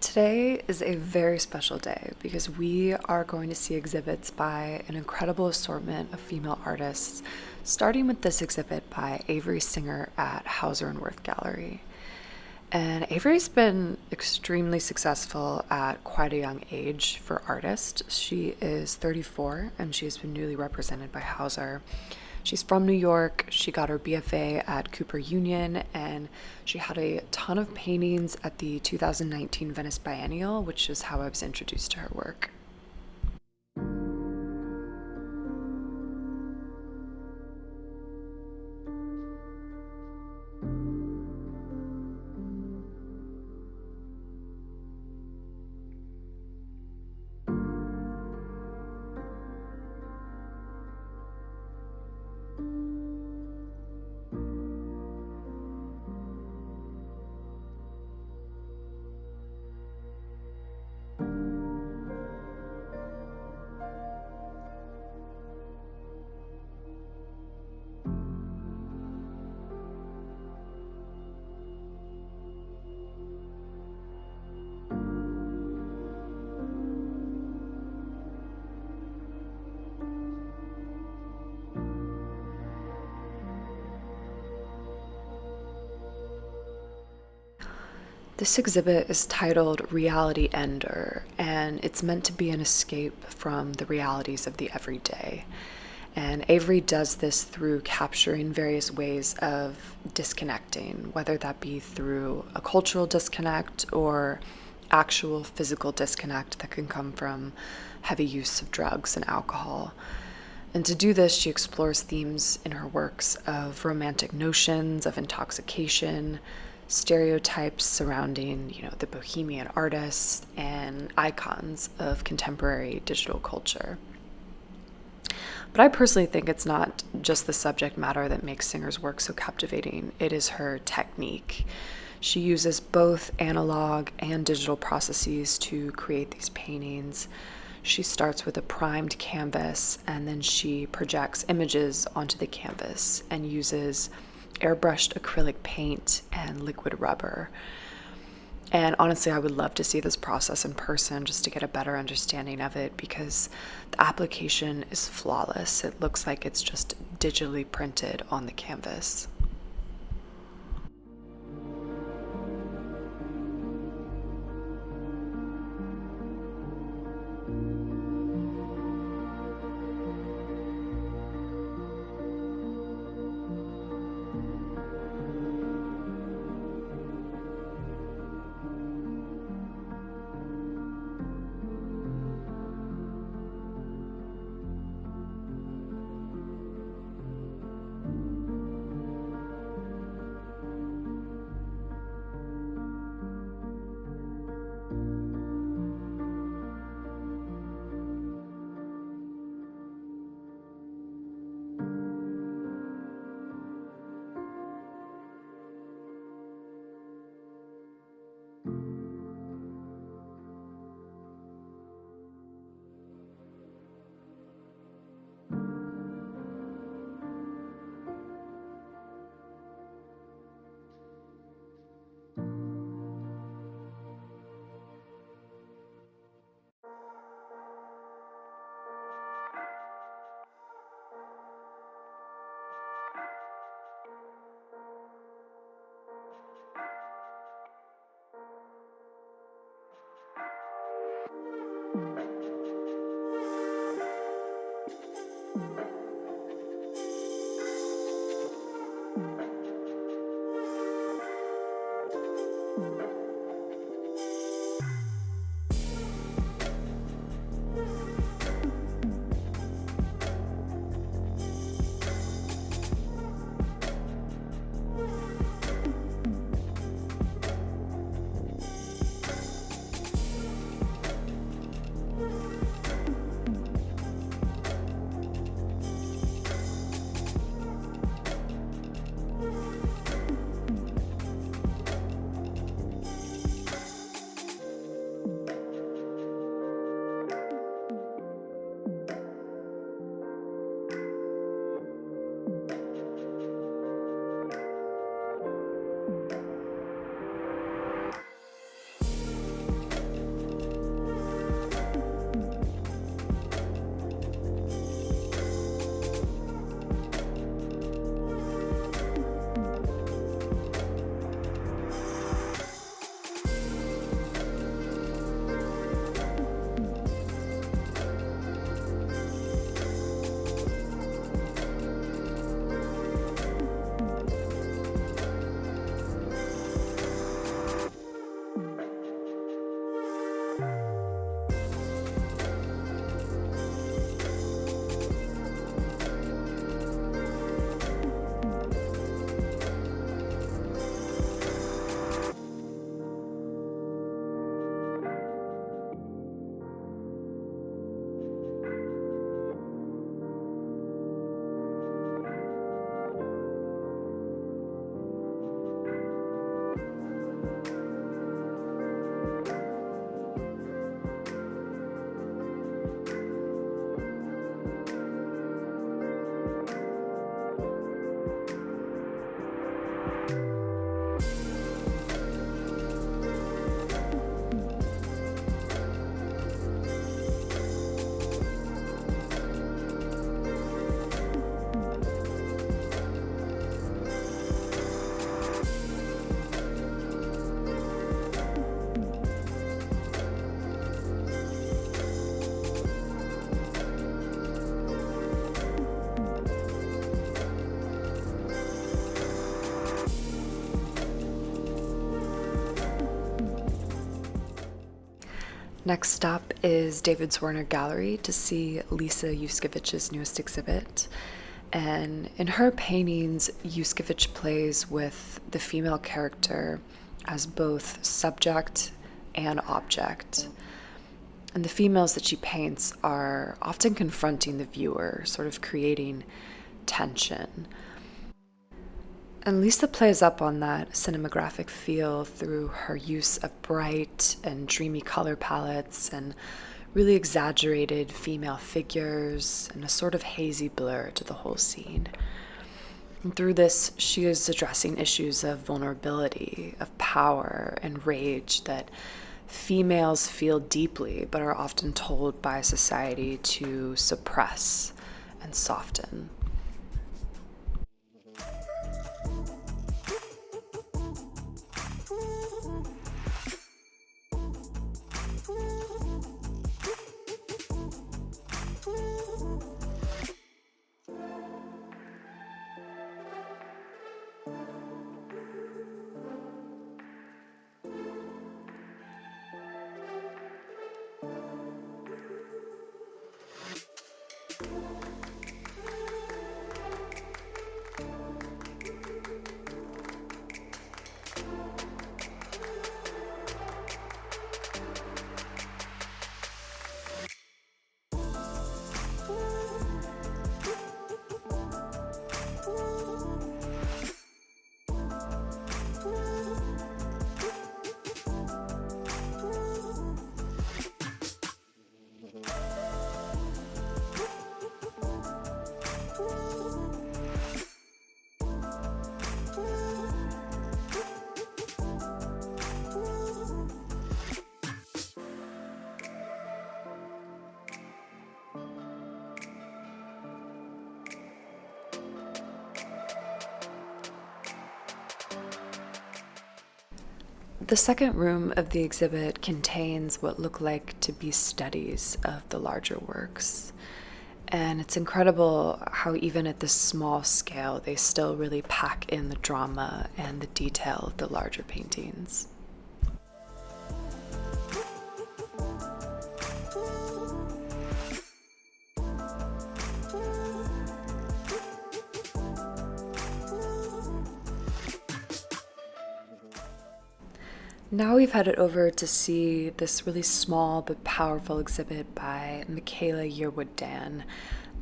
Today is a very special day because we are going to see exhibits by an incredible assortment of female artists, starting with this exhibit by Avery Singer at Hauser and Wirth Gallery. And Avery's been extremely successful at quite a young age for artists. She is 34 and she's been newly represented by Hauser. She's from New York. She got her BFA at Cooper Union, and she had a ton of paintings at the 2019 Venice Biennial, which is how I was introduced to her work. This exhibit is titled Reality Ender, and it's meant to be an escape from the realities of the everyday. And Avery does this through capturing various ways of disconnecting, whether that be through a cultural disconnect or actual physical disconnect that can come from heavy use of drugs and alcohol. And to do this, she explores themes in her works of romantic notions, of intoxication, stereotypes surrounding, the bohemian artist, and icons of contemporary digital culture. But I personally think it's not just the subject matter that makes Singer's work so captivating, it is her technique. She uses both analog and digital processes to create these paintings. She starts with a primed canvas, and then she projects images onto the canvas and uses airbrushed acrylic paint and liquid rubber. And honestly, I would love to see this process in person just to get a better understanding of it, because the application is flawless. It looks like it's just digitally printed on the canvas. Next up is David Zwirner Gallery to see Lisa Yuskavage's newest exhibit. And in her paintings, Yuskavage plays with the female character as both subject and object. And the females that she paints are often confronting the viewer, sort of creating tension. And Lisa plays up on that cinematographic feel through her use of bright and dreamy color palettes and really exaggerated female figures and a sort of hazy blur to the whole scene. And through this, she is addressing issues of vulnerability, of power, and rage that females feel deeply but are often told by society to suppress and soften. The second room of the exhibit contains what look like to be studies of the larger works. And it's incredible how even at this small scale, they still really pack in the drama and the detail of the larger paintings. Now we've headed over to see this really small but powerful exhibit by Michaela Yearwood-Dan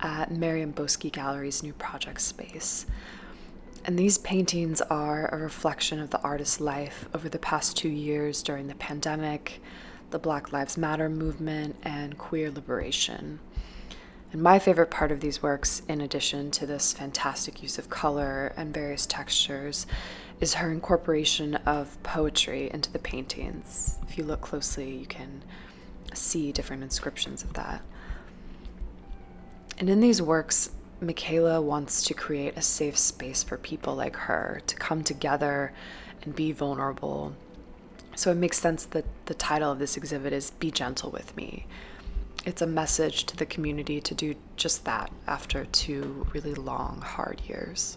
at Marianne Boesky Gallery's new project space. And these paintings are a reflection of the artist's life over the past 2 years during the pandemic, the Black Lives Matter movement, and queer liberation. And my favorite part of these works, in addition to this fantastic use of color and various textures, is her incorporation of poetry into the paintings. If you look closely, you can see different inscriptions of that. And in these works, Michaela wants to create a safe space for people like her to come together and be vulnerable. So it makes sense that the title of this exhibit is Be Gentle With Me. It's a message to the community to do just that after 2 really long, hard years.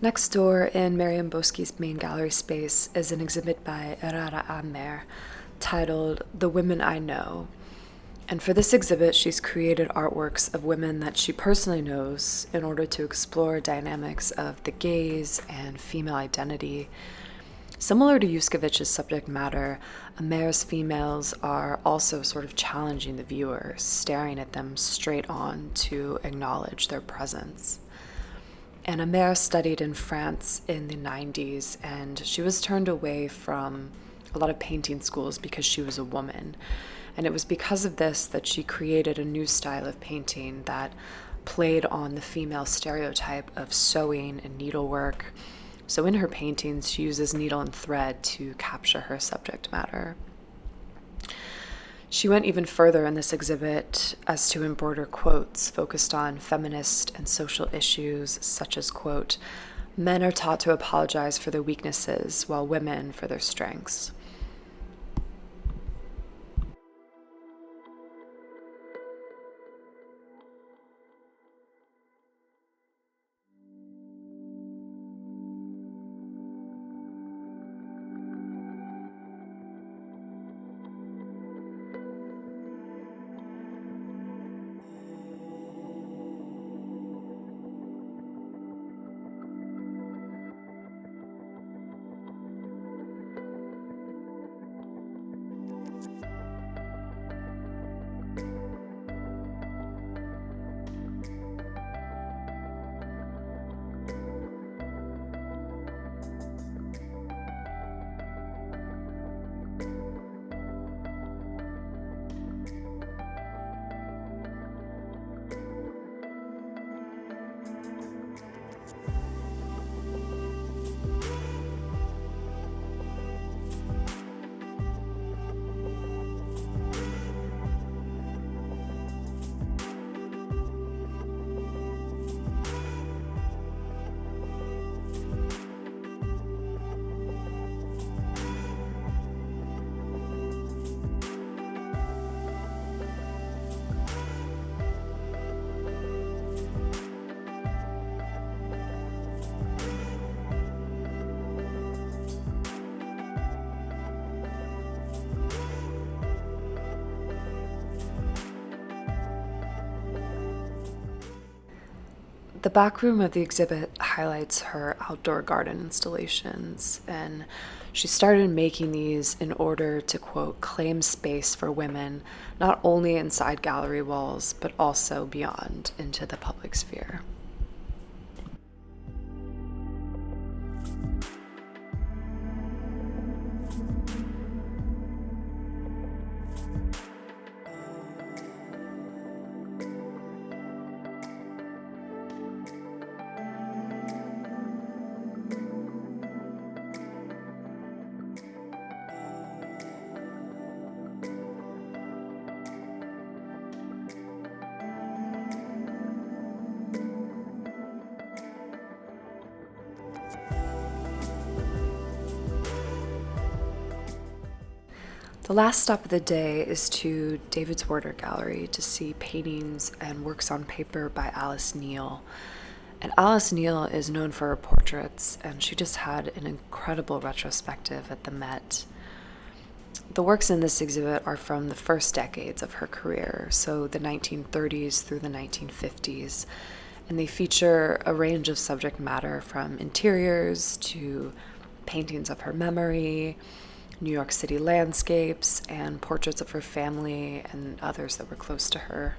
Next door in Marianne Boesky's main gallery space is an exhibit by Amer titled The Women I Know. And for this exhibit, she's created artworks of women that she personally knows in order to explore dynamics of the gaze and female identity. Similar to Yuskavage's subject matter, Amer's females are also sort of challenging the viewer, staring at them straight on to acknowledge their presence. And Amer studied in France in the 90s, and she was turned away from a lot of painting schools because she was a woman. And it was because of this that she created a new style of painting that played on the female stereotype of sewing and needlework. So in her paintings, she uses needle and thread to capture her subject matter. She went even further in this exhibit as to embroider quotes focused on feminist and social issues, such as, quote, "Men are taught to apologize for their weaknesses, while women for their strengths." The back room of the exhibit highlights her outdoor garden installations, and she started making these in order to, quote, claim space for women, not only inside gallery walls, but also beyond into the public sphere. The last stop of the day is to David Zwirner Gallery to see paintings and works on paper by Neel. And Neel is known for her portraits, and she just had an incredible retrospective at the Met. The works in this exhibit are from the first decades of her career, so the 1930s through the 1950s, and they feature a range of subject matter from interiors to paintings of her memory, New York City landscapes, and portraits of her family and others that were close to her.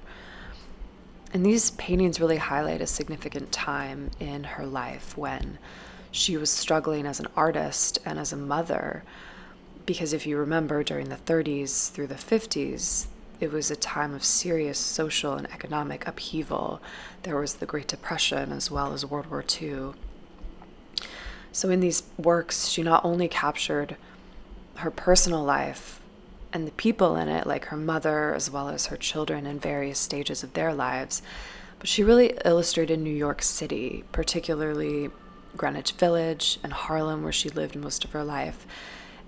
And these paintings really highlight a significant time in her life when she was struggling as an artist and as a mother, because if you remember, during the 30s through the 50s, it was a time of serious social and economic upheaval. There was the Great Depression as well as World War II. So in these works, she not only captured her personal life and the people in it, like her mother as well as her children in various stages of their lives, but she really illustrated New York City, particularly Greenwich Village and Harlem, where she lived most of her life.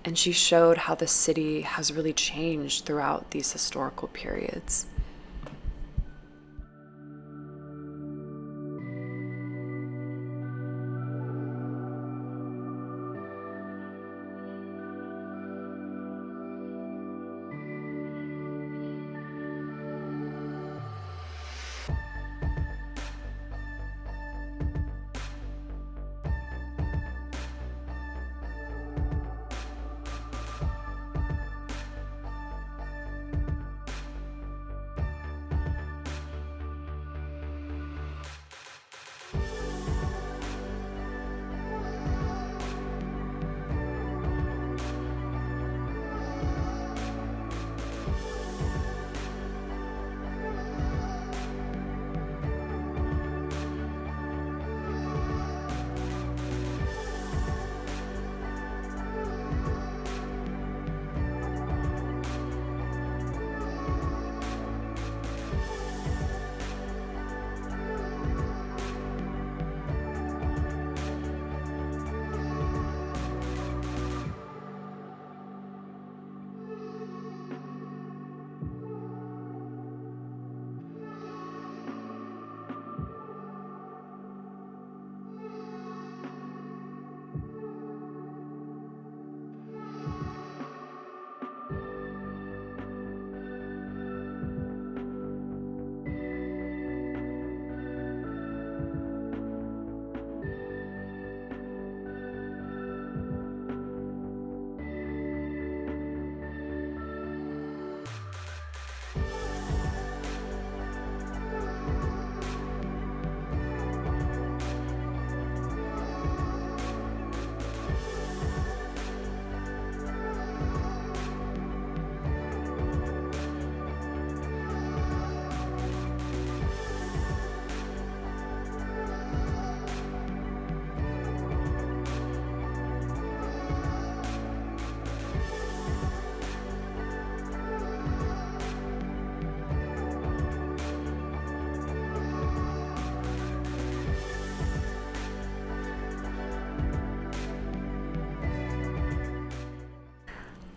And she showed how the city has really changed throughout these historical periods.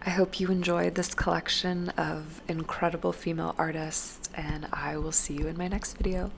I hope you enjoyed this collection of incredible female artists, and I will see you in my next video.